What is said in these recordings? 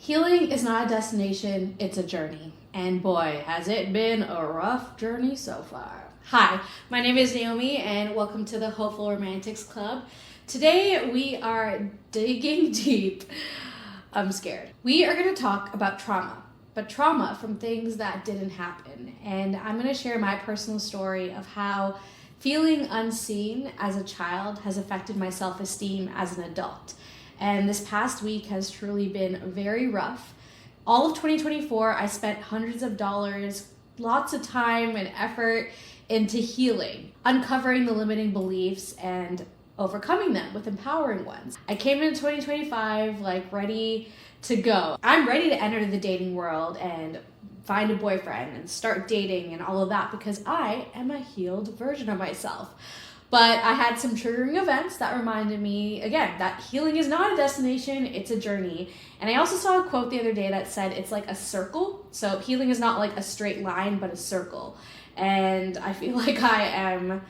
Healing is not a destination, it's a journey. And boy, has it been a rough journey so far. Hi, my name is Naomi and welcome to the Hopeful Romantics Club. Today we are digging deep. I'm scared. We are going to talk about trauma, but trauma from things that didn't happen. And I'm going to share my personal story of how feeling unseen as a child has affected my self-esteem as an adult. And this past week has truly been very rough. All of 2024, I spent hundreds of dollars, lots of time and effort into healing, uncovering the limiting beliefs and overcoming them with empowering ones. I came into 2025 ready to go. I'm ready to enter the dating world and find a boyfriend and start dating and all of that because I am a healed version of myself. But I had some triggering events that reminded me, again, that healing is not a destination, it's a journey. And I also saw a quote the other day that said it's like a circle. So healing is not like a straight line, but a circle. And I feel like I am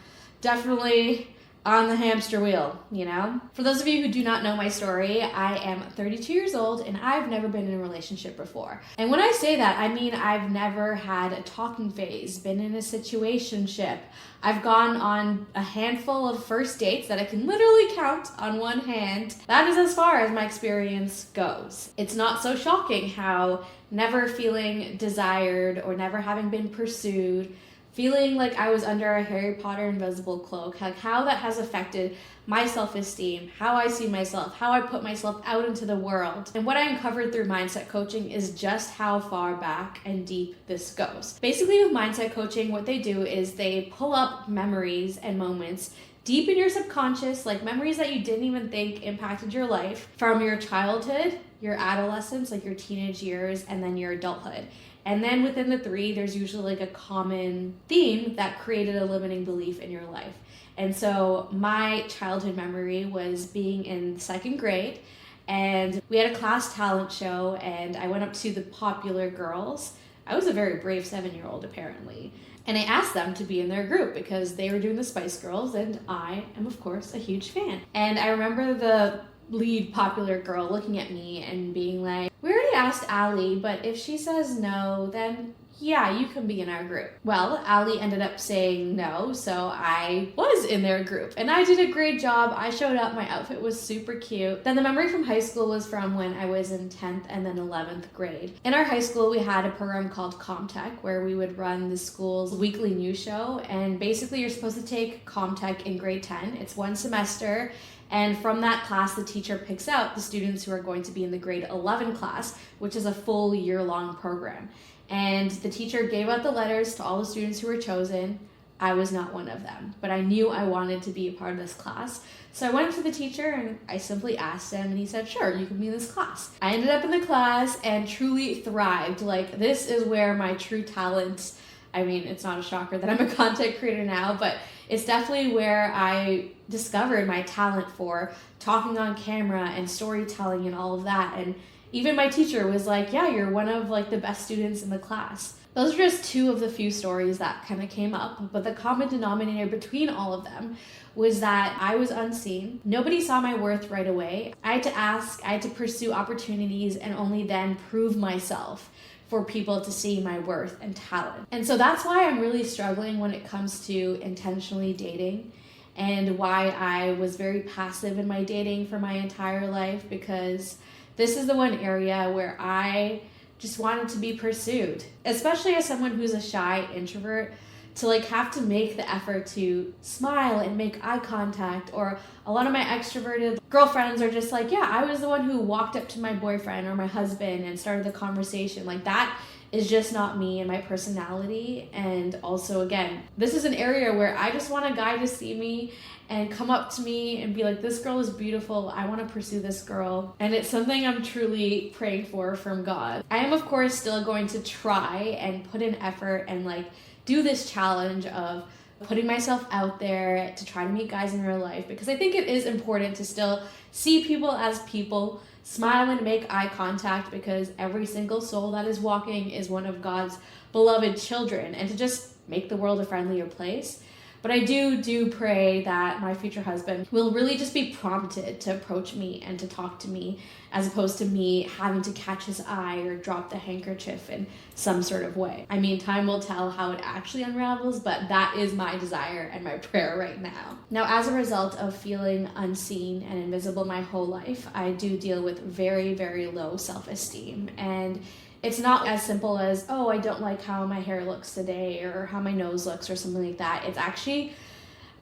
definitely on the hamster wheel, you know? For those of you who do not know my story, I am 32 years old and I've never been in a relationship before. And when I say that, I mean I've never had a talking phase, been in a situationship. I've gone on a handful of first dates that I can literally count on one hand. That is as far as my experience goes. It's not so shocking how never feeling desired or never having been pursued, feeling like I was under a Harry Potter invisible cloak, like how that has affected my self-esteem, how I see myself, how I put myself out into the world. And what I uncovered through mindset coaching is just how far back and deep this goes. Basically with mindset coaching, what they do is they pull up memories and moments deep in your subconscious, like memories that you didn't even think impacted your life from your childhood, your adolescence, like your teenage years, and then your adulthood. And then within the three, there's usually like a common theme that created a limiting belief in your life. And so my childhood memory was being in second grade and we had a class talent show and I went up to the popular girls. I was a very brave 7-year-old apparently. And I asked them to be in their group because they were doing the Spice Girls and I am of course a huge fan. And I remember the lead popular girl looking at me and being like, we already asked Allie, but if she says no, then yeah, you can be in our group. Well, Allie ended up saying no, so I was in their group and I did a great job. I showed up, my outfit was super cute. Then the memory from high school was from when I was in 10th and then 11th grade. In our high school, we had a program called Comtech where we would run the school's weekly news show. And basically you're supposed to take Comtech in grade 10. It's one semester. And from that class, the teacher picks out the students who are going to be in the grade 11 class, which is a full year-long program. And the teacher gave out the letters to all the students who were chosen. I was not one of them, but I knew I wanted to be a part of this class. So I went up to the teacher and I simply asked him and he said, sure, you can be in this class. I ended up in the class and truly thrived. Like, this is where my true talents, I mean, it's not a shocker that I'm a content creator now, but it's definitely where I discovered my talent for talking on camera and storytelling and all of that. And even my teacher was like, yeah, you're one of the best students in the class. Those are just two of the few stories that kind of came up, but the common denominator between all of them was that I was unseen. Nobody saw my worth right away. I had to ask, I had to pursue opportunities and only then prove myself for people to see my worth and talent. And so that's why I'm really struggling when it comes to intentionally dating and why I was very passive in my dating for my entire life, because this is the one area where I just wanted to be pursued, especially as someone who's a shy introvert, to have to make the effort to smile and make eye contact. Or a lot of my extroverted girlfriends are just like, yeah, I was the one who walked up to my boyfriend or my husband and started the conversation. That is just not me and my personality. And also, again, this is an area where I just want a guy to see me and come up to me and be like, this girl is beautiful, I want to pursue this girl. And it's something I'm truly praying for from God. I am, of course, still going to try and put in effort and do this challenge of putting myself out there to try to meet guys in real life, because I think it is important to still see people as people, smile and make eye contact, because every single soul that is walking is one of God's beloved children, and to just make the world a friendlier place. But I do pray that my future husband will really just be prompted to approach me and to talk to me, as opposed to me having to catch his eye or drop the handkerchief in some sort of way. I mean, time will tell how it actually unravels, but that is my desire and my prayer right now. Now, as a result of feeling unseen and invisible my whole life, I do deal with very, very low self-esteem. And it's not as simple as, oh, I don't like how my hair looks today or how my nose looks or something like that. It's actually,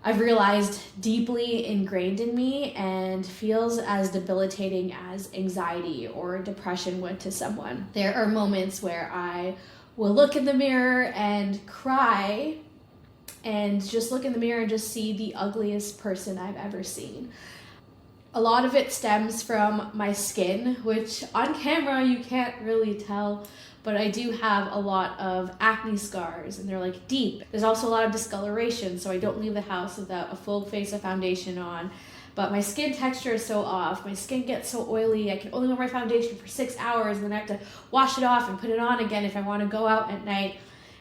I've realized, deeply ingrained in me and feels as debilitating as anxiety or depression would to someone. There are moments where I will look in the mirror and cry and just look in the mirror and just see the ugliest person I've ever seen. A lot of it stems from my skin, which on camera you can't really tell, but I do have a lot of acne scars and they're like deep. There's also a lot of discoloration, so I don't leave the house without a full face of foundation on. But my skin texture is so off. My skin gets so oily. I can only wear my foundation for 6 hours and then I have to wash it off and put it on again if I want to go out at night.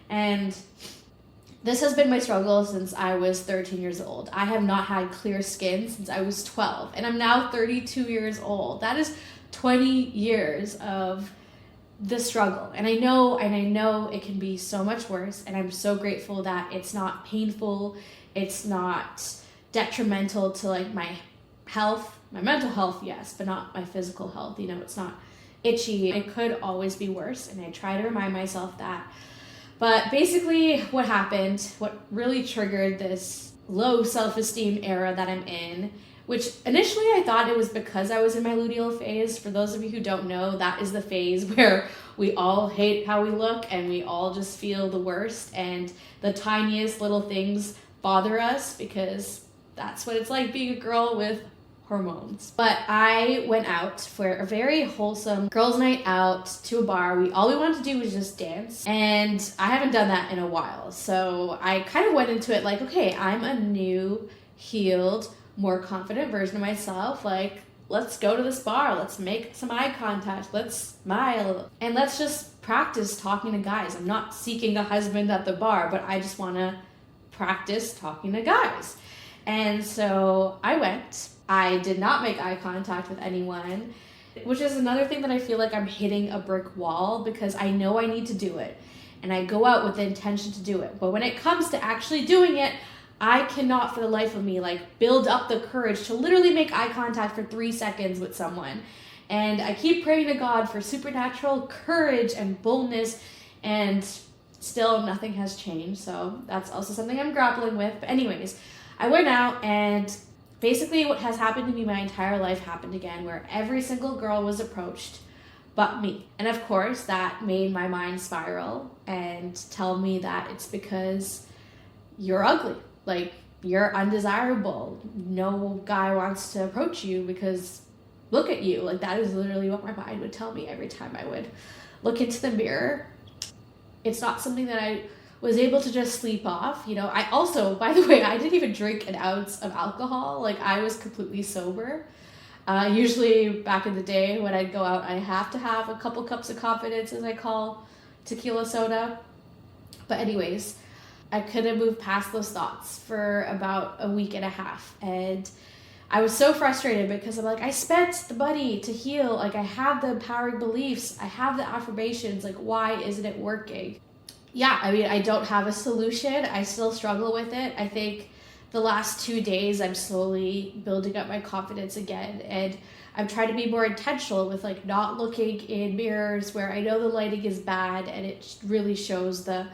And this has been my struggle since I was 13 years old. I have not had clear skin since I was 12, and I'm now 32 years old. That is 20 years of the struggle. And I know it can be so much worse, and I'm so grateful that it's not painful, it's not detrimental to like my health, my mental health, yes, but not my physical health. You know, it's not itchy. It could always be worse, and I try to remind myself that. But basically what happened, what really triggered this low self-esteem era that I'm in, which initially I thought it was because I was in my luteal phase. For those of you who don't know, that is the phase where we all hate how we look and we all just feel the worst, and the tiniest little things bother us because that's what it's like being a girl with hormones. But I went out for a very wholesome girls' night out to a bar. All we wanted to do was just dance, and I haven't done that in a while. So I kind of went into it like, okay, I'm a new, healed, more confident version of myself. Like, let's go to this bar, let's make some eye contact, let's smile, and let's just practice talking to guys. I'm not seeking a husband at the bar, but I just want to practice talking to guys. And so I went. I did not make eye contact with anyone, which is another thing that I feel like I'm hitting a brick wall, because I know I need to do it and I go out with the intention to do it. But when it comes to actually doing it, I cannot for the life of me like build up the courage to literally make eye contact for 3 seconds with someone. And I keep praying to God for supernatural courage and boldness, and still nothing has changed. So that's also something I'm grappling with. But anyways, I went out, and basically what has happened to me my entire life happened again, where every single girl was approached but me. And of course that made my mind spiral and tell me that it's because you're ugly, like you're undesirable. No guy wants to approach you because look at you. Like, that is literally what my mind would tell me every time I would look into the mirror. It's not something that I was able to just sleep off. You know, I also, by the way, I didn't even drink an ounce of alcohol. Like, I was completely sober. Usually back in the day when I'd go out, I have to have a couple cups of confidence, as I call tequila soda. But anyways, I couldn't move past those thoughts for about a week and a half. And I was so frustrated because I'm like, I spent the money to heal. Like, I have the empowering beliefs. I have the affirmations. Like, why isn't it working? Yeah, I mean, I don't have a solution. I still struggle with it. I think the last 2 days I'm slowly building up my confidence again, and I'm trying to be more intentional with like not looking in mirrors where I know the lighting is bad and it really shows the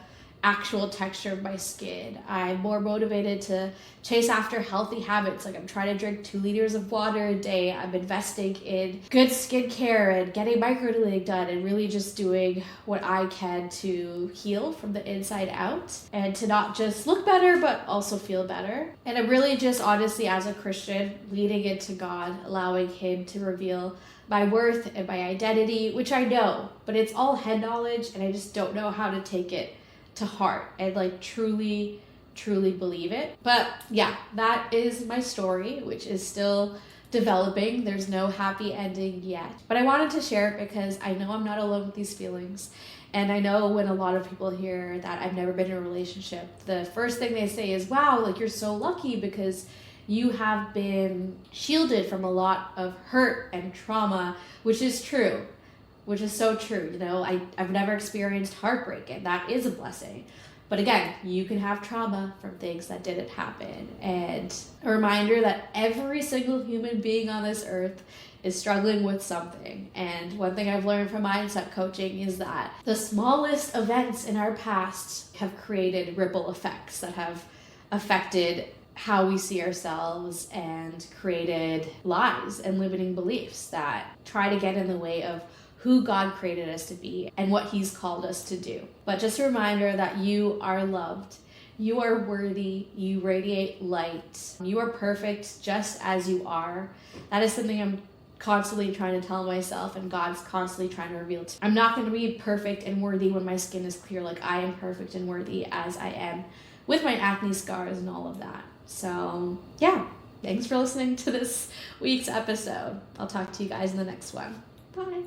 actual texture of my skin. I'm more motivated to chase after healthy habits. Like, I'm trying to drink 2 liters of water a day. I'm investing in good skincare and getting microneedling done, and really just doing what I can to heal from the inside out and to not just look better but also feel better. And I'm really just honestly, as a Christian, leaning into God, allowing Him to reveal my worth and my identity, which I know, but it's all head knowledge, and I just don't know how to take it to heart and like truly believe it. But yeah, that is my story, which is still developing. There's no happy ending yet. But I wanted to share it because I know I'm not alone with these feelings. And I know when a lot of people hear that I've never been in a relationship, the first thing they say is, wow, like you're so lucky because you have been shielded from a lot of hurt and trauma, which is true, which is so true. You know, I've never experienced heartbreak, and that is a blessing. But again, you can have trauma from things that didn't happen. And a reminder that every single human being on this earth is struggling with something. And one thing I've learned from mindset coaching is that the smallest events in our past have created ripple effects that have affected how we see ourselves and created lies and limiting beliefs that try to get in the way of who God created us to be and what He's called us to do. But just a reminder that you are loved, you are worthy, you radiate light, you are perfect just as you are. That is something I'm constantly trying to tell myself, and God's constantly trying to reveal to me. I'm not going to be perfect and worthy when my skin is clear. Like, I am perfect and worthy as I am with my acne scars and all of that. So yeah, thanks for listening to this week's episode. I'll talk to you guys in the next one. Bye.